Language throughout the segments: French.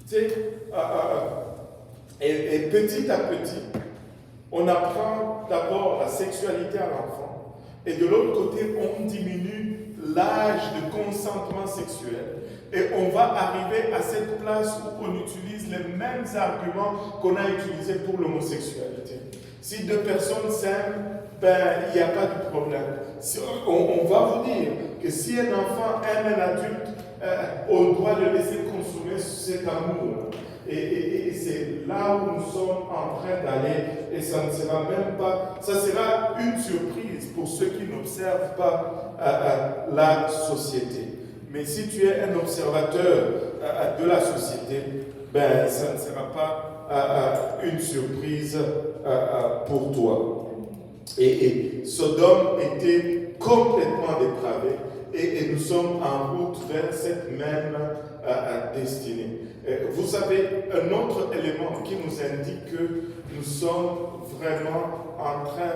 Tu sais, et petit à petit, on apprend d'abord la sexualité à l'enfant, et de l'autre côté, on diminue l'âge de consentement sexuel, et on va arriver à cette place où on utilise les mêmes arguments qu'on a utilisés pour l'homosexualité. Si deux personnes s'aiment, ben, il n'y a pas de problème. On va vous dire que si un enfant aime un adulte, on doit le laisser consommer cet amour. Et c'est là où nous sommes en train d'aller, et ça ne sera même pas, ça sera une surprise pour ceux qui n'observent pas la société. Mais si tu es un observateur de la société, ben, ça ne sera pas une surprise pour toi. Et Sodome était complètement dépravé, et nous sommes en route vers cette même destinée. Vous savez, un autre élément qui nous indique que nous sommes vraiment en train,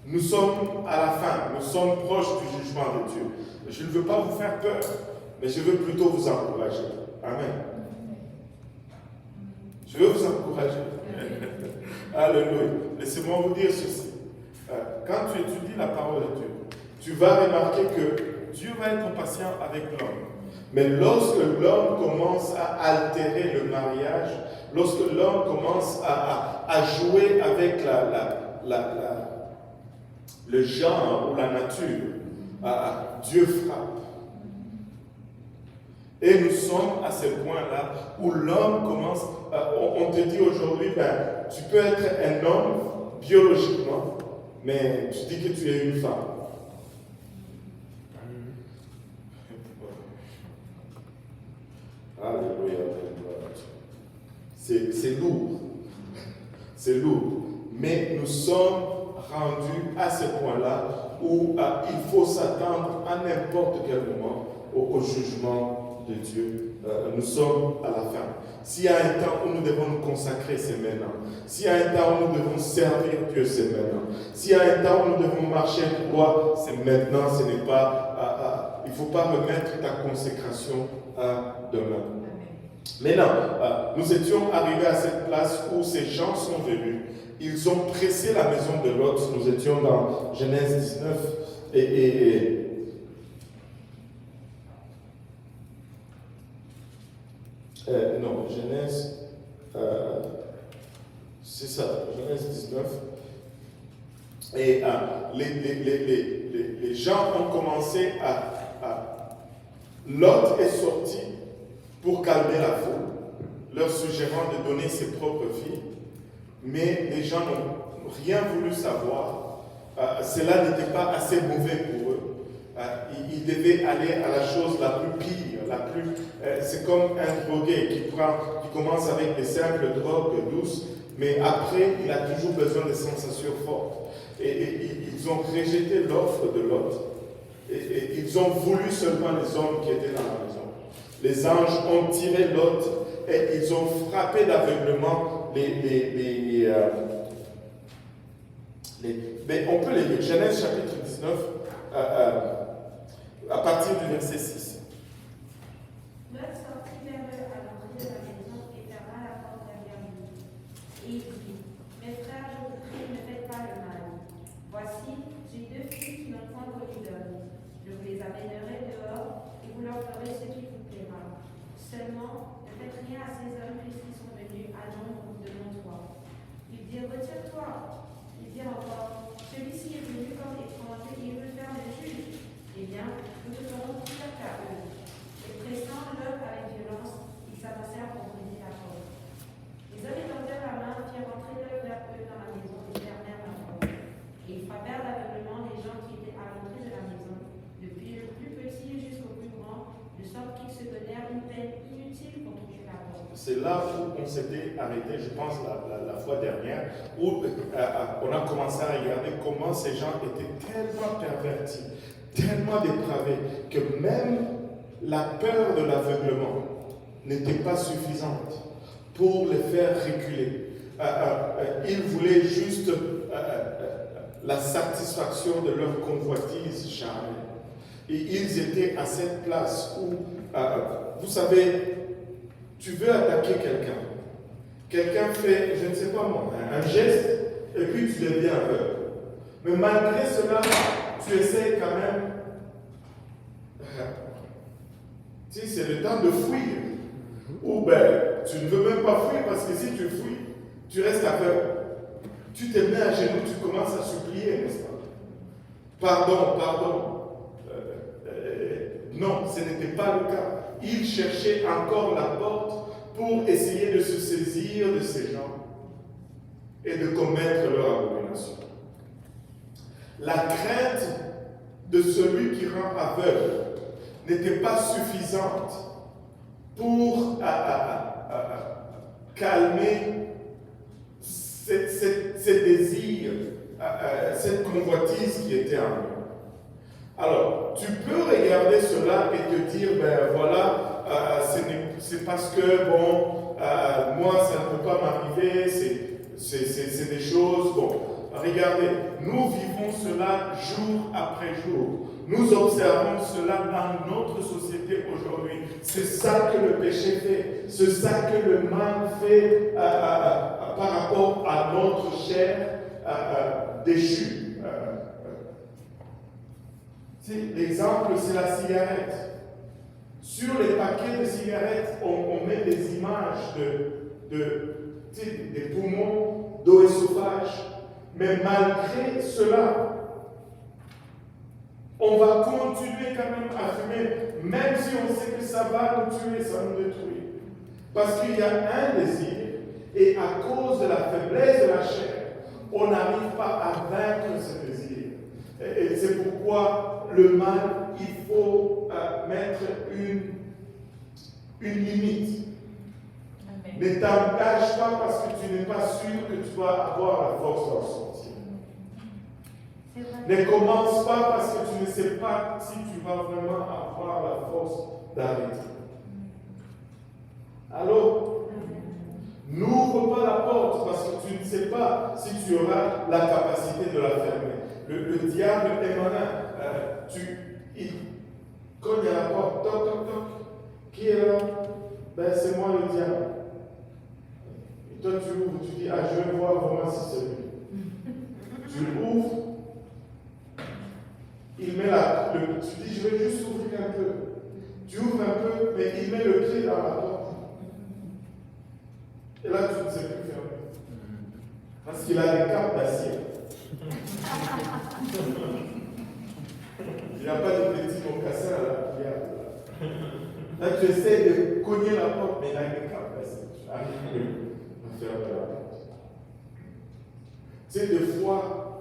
nous sommes à la fin, nous sommes proches du jugement de Dieu. Je ne veux pas vous faire peur, mais je veux plutôt vous encourager. Amen. Je veux vous encourager. Alléluia. Laissez-moi vous dire ceci. Quand tu étudies la parole de Dieu, tu vas remarquer que Dieu va être patient avec l'homme. Mais lorsque l'homme commence à altérer le mariage, lorsque l'homme commence à jouer avec le genre ou la nature, Dieu frappe. Et nous sommes à ce point-là où l'homme commence, on te dit aujourd'hui, ben, tu peux être un homme biologiquement, mais tu dis que tu es une femme. Alléluia. C'est lourd. C'est lourd. Mais nous sommes rendus à ce point-là où il faut s'attendre à n'importe quel moment au jugement de Dieu. Nous sommes à la fin. S'il y a un temps où nous devons nous consacrer, c'est maintenant. S'il y a un temps où nous devons servir Dieu, c'est maintenant. S'il y a un temps où nous devons marcher droit, c'est maintenant. Ce n'est pas, il ne faut pas remettre ta consécration à demain. Maintenant, nous étions arrivés à cette place où ces gens sont venus. Ils ont pressé la maison de Lot. Nous étions dans Genèse 19 non, Genèse, c'est ça, Genèse 19. Et les gens ont commencé Lot est sorti pour calmer la foule, leur suggérant de donner ses propres filles. Mais les gens n'ont rien voulu savoir. Cela n'était pas assez mauvais pour eux. Ils devaient aller à la chose la plus pire. C'est comme un drogué qui commence avec des simples drogues douces, mais après, il a toujours besoin de sensations fortes. Et ils ont rejeté l'offre de Lot. Et ils ont voulu seulement les hommes qui étaient dans la maison. Les anges ont tiré Lot et ils ont frappé d'aveuglement mais on peut les lire. Genèse chapitre 19, à partir du verset 6. Lot sortit vers eux à l'entrée de la maison et ferma la porte derrière lui. Et il dit, mes frères, je vous prie, ne faites pas le mal. Voici, j'ai deux filles qui n'ont point connu d'homme. Je vous les amènerai dehors et vous leur ferez ce qui vous plaira. Seulement, ne faites rien à ces hommes puisqu'ils sont venus à l'ombre de mon toit. Ils dirent, retire-toi. Ils dirent encore, celui-ci est venu comme étranger et il veut faire le juge. Eh bien, nous ne ferons pire qu'à eux. Et pressant Lot avec violence, ils s'avancèrent pour briser la porte. Les hommes étendèrent la main, firent entrer Lot vers eux dans la maison et fermèrent la porte. Et ils frappèrent d'aveuglement les gens qui étaient à l'entrée de la maison, depuis le plus petit jusqu'au plus grand, de sorte qu'ils se donnèrent une peine inutile pour toucher la porte. C'est là où on s'était arrêté, je pense, la fois dernière, où on a commencé à regarder comment ces gens étaient tellement pervertis, tellement dépravés, que même la peur de l'aveuglement n'était pas suffisante pour les faire reculer. Ils voulaient juste la satisfaction de leur convoitise charnelle. Et ils étaient à cette place où, vous savez, tu veux attaquer quelqu'un. Quelqu'un fait, je ne sais pas moi, un geste, et puis tu deviens aveugle. Mais malgré cela, tu essaies quand même. Tu sais, c'est le temps de fuir. Ou ben, tu ne veux même pas fuir parce que si tu fuis, tu restes aveugle. Tu te mets à genoux, tu commences à supplier, n'est-ce pas? Pardon, pardon. Non, ce n'était pas le cas. Il cherchait encore la porte pour essayer de se saisir de ces gens et de commettre leur abomination. La crainte de celui qui rend aveugle n'était pas suffisante pour calmer ces désirs, cette convoitise qui était en lui. Alors, tu peux regarder cela et te dire, ben voilà, c'est parce que, bon, moi, ça ne peut pas m'arriver, c'est des choses, bon, regardez, nous vivons cela jour après jour. Nous observons cela dans notre société aujourd'hui. C'est ça que le péché fait, c'est ça que le mal fait par rapport à notre chair déchue. L'exemple, c'est la cigarette. Sur les paquets de cigarettes, on met des images des poumons, d'œsophage. Mais malgré cela, on va continuer quand même à fumer, même si on sait que ça va nous tuer, ça nous détruit. Parce qu'il y a un désir, et à cause de la faiblesse de la chair, on n'arrive pas à vaincre ce désir. Et c'est pourquoi le mal, il faut mettre une limite. Amen. Ne t'engage pas parce que tu n'es pas sûr que tu vas avoir la force d'en sortir. Ne commence pas parce que tu ne sais pas si tu vas vraiment avoir la force d'arrêter. Alors, n'ouvre pas la porte parce que tu ne sais pas si tu auras la capacité de la fermer. Le diable est malin. Il cogne à la porte, toc, toc, toc. Qui est là? Ben, c'est moi le diable. Et toi, tu ouvres, tu dis, je vais voir vraiment si c'est lui. Tu l'ouvres. Il met tu dis, je vais juste ouvrir un peu. Tu ouvres un peu, mais il met le pied dans la porte. Et là, tu ne sais plus fermer. Parce qu'il a des cartes d'acier. Il n'y a pas de petit mocassin à la prière. Là, tu essaies de cogner la porte, mais il a des cartes d'acier. Tu n'arrives plus à fermer la porte. Tu sais, des fois,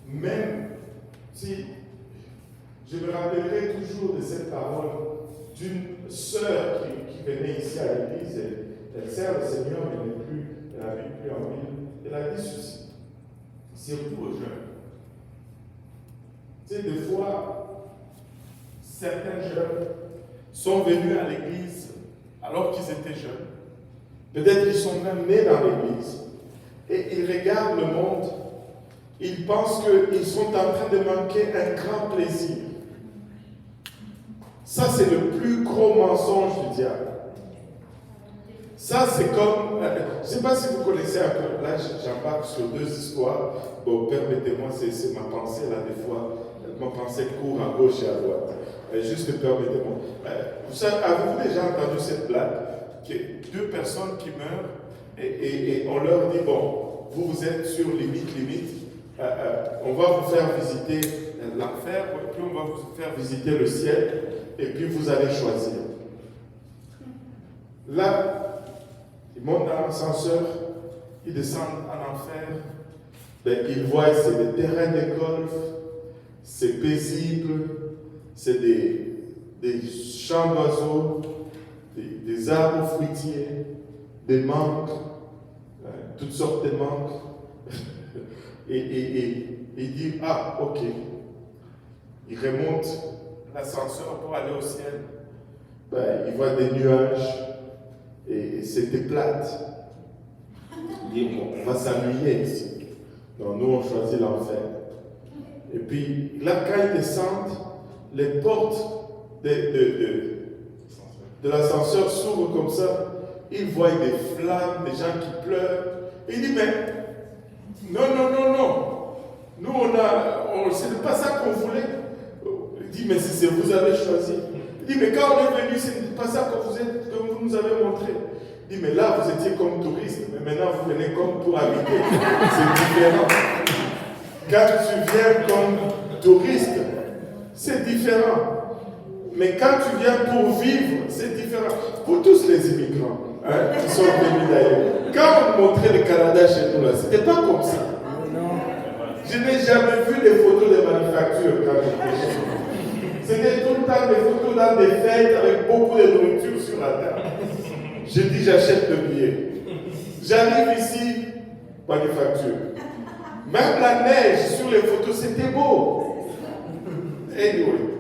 même si je me rappellerai toujours de cette parole d'une sœur qui venait ici à l'église, elle sert le Seigneur, elle n'habite plus en ville. Elle a dit ceci, surtout aux jeunes. Tu sais, des fois, certains jeunes sont venus à l'église alors qu'ils étaient jeunes. Peut-être qu'ils sont même nés dans l'église. Et ils regardent le monde. Ils pensent qu'ils sont en train de manquer un grand plaisir. Ça, c'est le plus gros mensonge du diable. Ça, c'est comme... je ne sais pas si vous connaissez un peu. Là, j'embarque sur deux histoires. Bon, permettez-moi, c'est ma pensée, là, des fois. Ma pensée court à gauche et à droite. Juste permettez-moi. Vous savez, avez-vous déjà entendu cette blague? Que deux personnes qui meurent et on leur dit, bon, vous êtes sur limite. On va vous faire visiter l'enfer, puis on va vous faire visiter le ciel, et puis vous allez choisir. Là, ils montent dans l'ascenseur, ils descendent en enfer, ils voient c'est des terrains de golf, c'est paisible, c'est des champs d'oiseaux, des arbres fruitiers, des mangues, toutes sortes de mangues. Et il dit, ok. Il remonte l'ascenseur pour aller au ciel. Il voit des nuages et c'était plate. Il dit, on va s'ennuyer ici. Donc nous, on choisit l'enfer. Et puis, là, quand ils descendent, les portes de l'ascenseur s'ouvrent comme ça. Il voit des flammes, des gens qui pleurent. Il dit, mais non. Nous, c'est pas ça qu'on voulait. Il dit, mais c'est vous avez choisi. Il dit, mais quand on est venu, c'est pas ça que vous nous avez montré. Il dit, mais là, vous étiez comme touriste, mais maintenant, vous venez comme pour habiter. C'est différent. Quand tu viens comme touriste, c'est différent. Mais quand tu viens pour vivre, c'est différent. Pour tous les immigrants qui sont venus d'ailleurs, quand on montrait le Canada chez nous, là, c'était pas comme ça. Je n'ai jamais vu des photos de manufactures quand j'étais chez nous. C'était tout le temps des photos dans des fêtes avec beaucoup de nourriture sur la table. Je dis, j'achète le billet. J'arrive ici, manufacture. Même la neige sur les photos, c'était beau. Anyway.